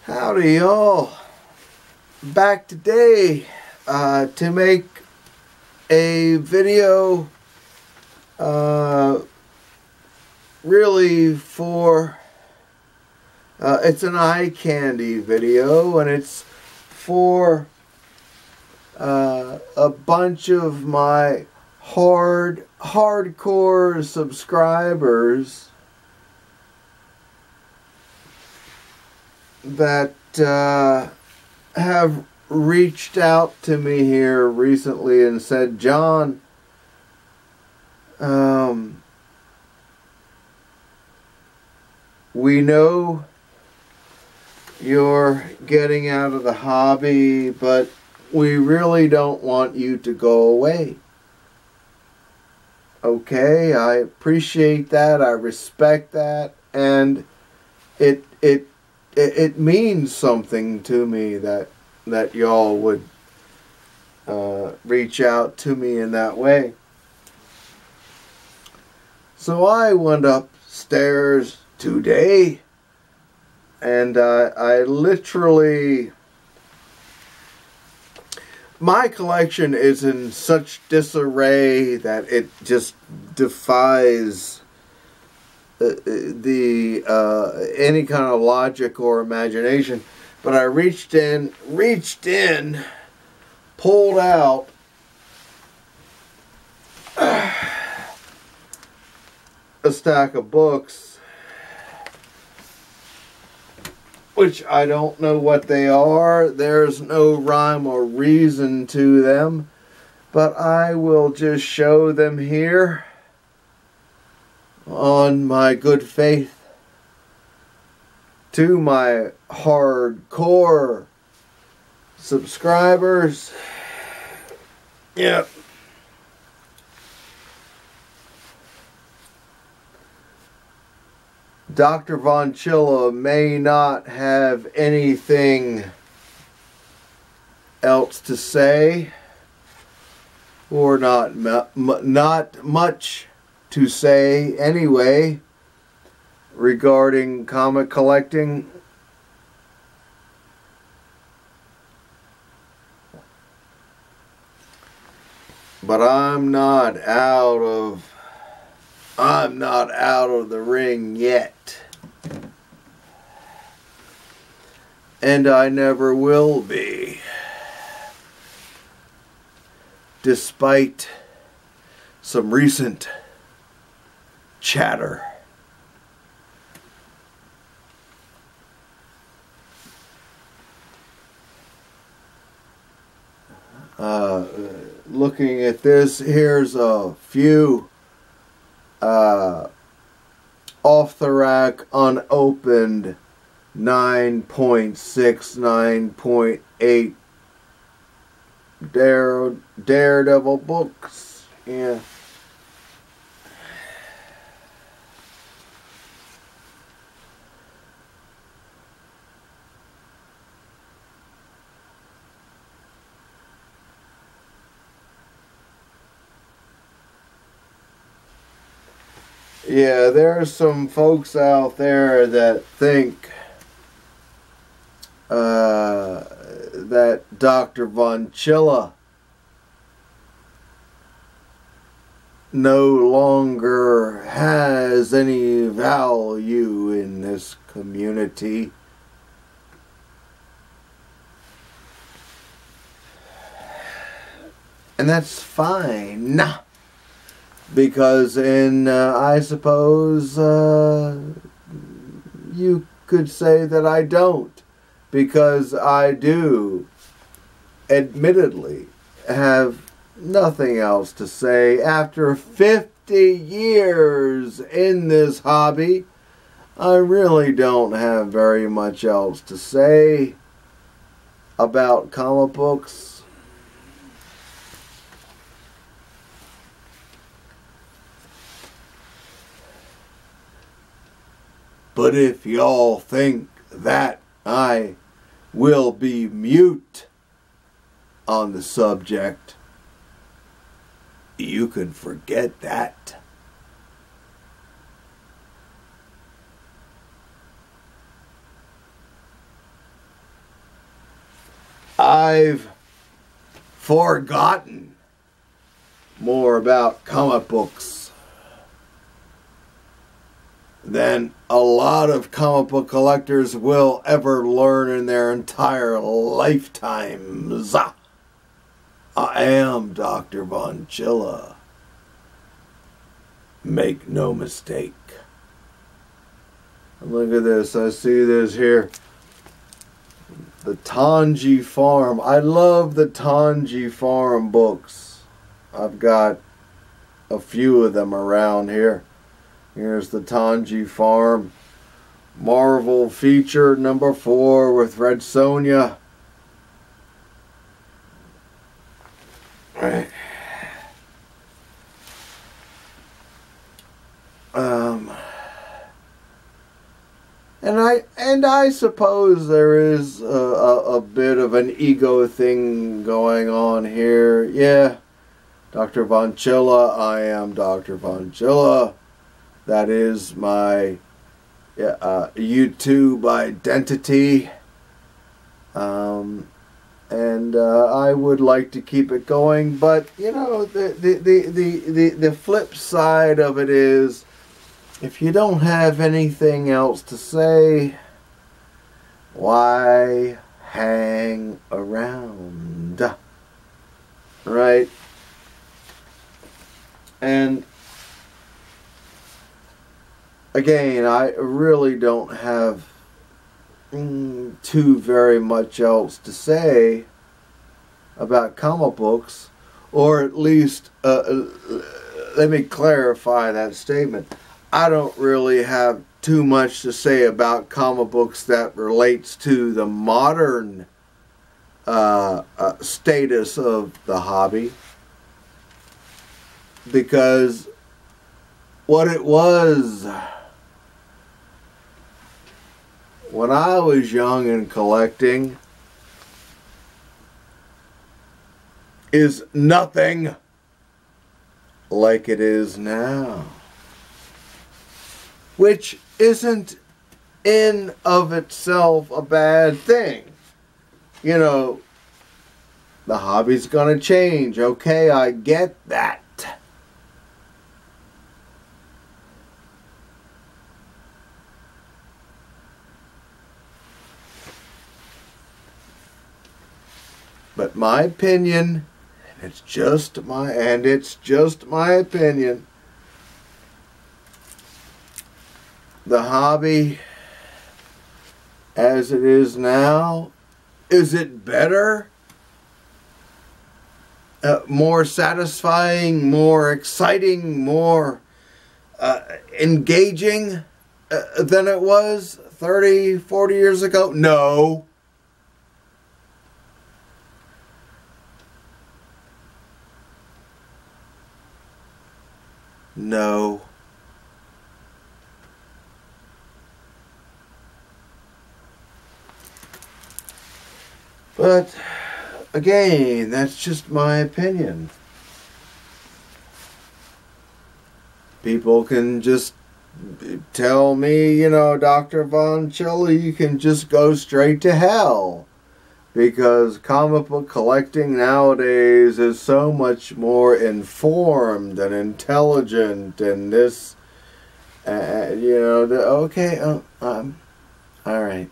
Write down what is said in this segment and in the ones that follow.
Howdy y'all, back today to make a video really for it's an eye candy video, and it's for a bunch of my hardcore subscribers that have reached out to me here recently and said, John, we know you're getting out of the hobby, but we really don't want you to go away. Okay, I appreciate that, I respect that, and it means something to me that y'all would reach out to me in that way. So I went upstairs today, and I literally, my collection is in such disarray that it just defies any kind of logic or imagination. But I reached in, pulled out a stack of books, which I don't know what they are. There's no rhyme or reason to them, but I will just show them here on my good faith to my hardcore subscribers. Yep. Dr. Von Chilla may not have anything else to say, or not much to say anyway, regarding comic collecting. But I'm not out of the ring yet, and I never will be, despite some recent chatter. Looking at this, here's a few off the rack, unopened 9.6, 9.8 Daredevil books. Yeah. Yeah, there are some folks out there that think that Dr. Von Chilla no longer has any value in this community. And that's fine, because I suppose you could say that I don't, because I do admittedly have nothing else to say. After 50 years in this hobby, I really don't have very much else to say about comic books. But if y'all think that I will be mute on the subject, you can forget that. I've forgotten more about comic books than a lot of comic book collectors will ever learn in their entire lifetimes. I am Dr. Von Chilla. Make no mistake. Look at this. I see this here. The Tanji Farm. I love the Tanji Farm books. I've got a few of them around here. Here's the Tanji Farm. Marvel feature number 4 with Red Sonja. Right. And I suppose there is a bit of an ego thing going on here. Yeah, Dr. Von Chilla. I am Dr. Von Chilla. That is my YouTube identity. And I would like to keep it going, but you know, the flip side of it is, if you don't have anything else to say, why hang around? Right? And again, I really don't have too very much else to say about comic books, or at least let me clarify that statement. I don't really have too much to say about comic books that relates to the modern status of the hobby, because what it was when I was young and collecting is nothing like it is now. Which isn't in of itself a bad thing. You know, the hobby's gonna change. Okay, I get that. But my opinion, and it's just my opinion, the hobby as it is now, is it better? More satisfying, more exciting, more engaging than it was 30, 40 years ago? No. No. But again, that's just my opinion. People can just tell me, you know, Dr. Von Chilla, you can just go straight to hell. Because comic book collecting nowadays is so much more informed and intelligent and this, you know, okay, all right.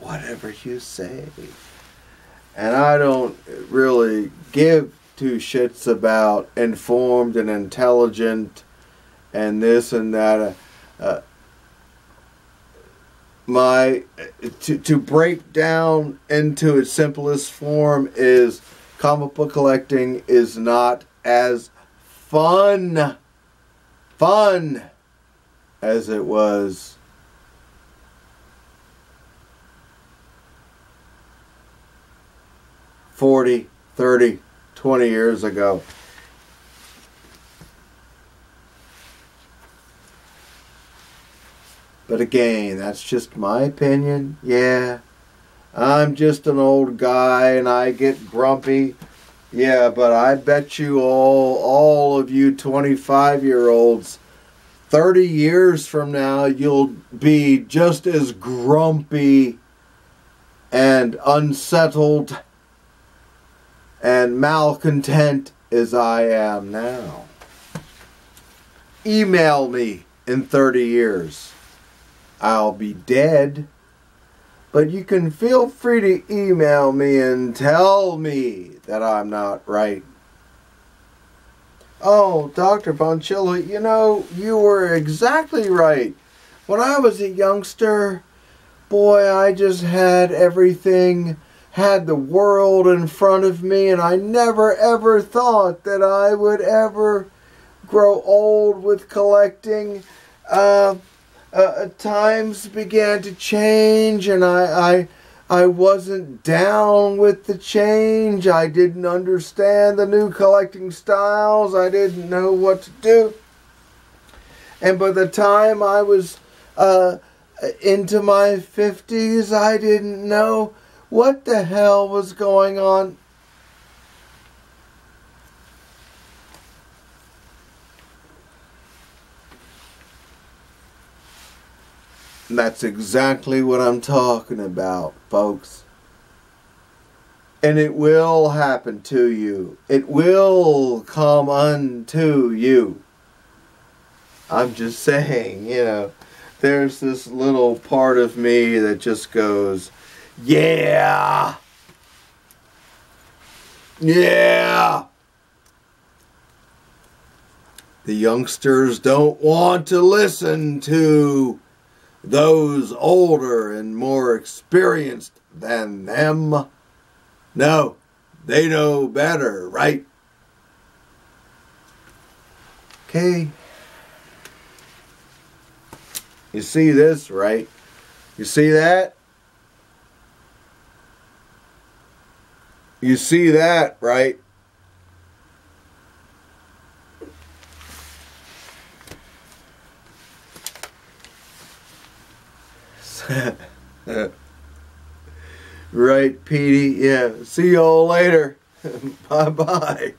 Whatever you say. And I don't really give two shits about informed and intelligent and this and that. To break down into its simplest form is comic book collecting is not as fun as it was 40, 30, 20 years ago. But again, that's just my opinion. Yeah, I'm just an old guy and I get grumpy. Yeah, but I bet you all of you 25-year-olds 30 years from now, you'll be just as grumpy and unsettled and malcontent as I am now. Email me in 30 years. I'll be dead, but you can feel free to email me and tell me that I'm not right. Oh, Dr. Bonchilla, you know, you were exactly right. When I was a youngster, boy, I just had everything, had the world in front of me, and I never ever thought that I would ever grow old with collecting. Times began to change, and I wasn't down with the change. I didn't understand the new collecting styles. I didn't know what to do. And by the time I was into my 50s, I didn't know what the hell was going on. And that's exactly what I'm talking about, folks. And it will happen to you. It will come unto you. I'm just saying, you know, there's this little part of me that just goes, yeah! Yeah! The youngsters don't want to listen to those older and more experienced than them. No, they know better, right? Okay. You see this, right? You see that? You see that, right? Right, Petey? Yeah. See y'all later. Bye-bye.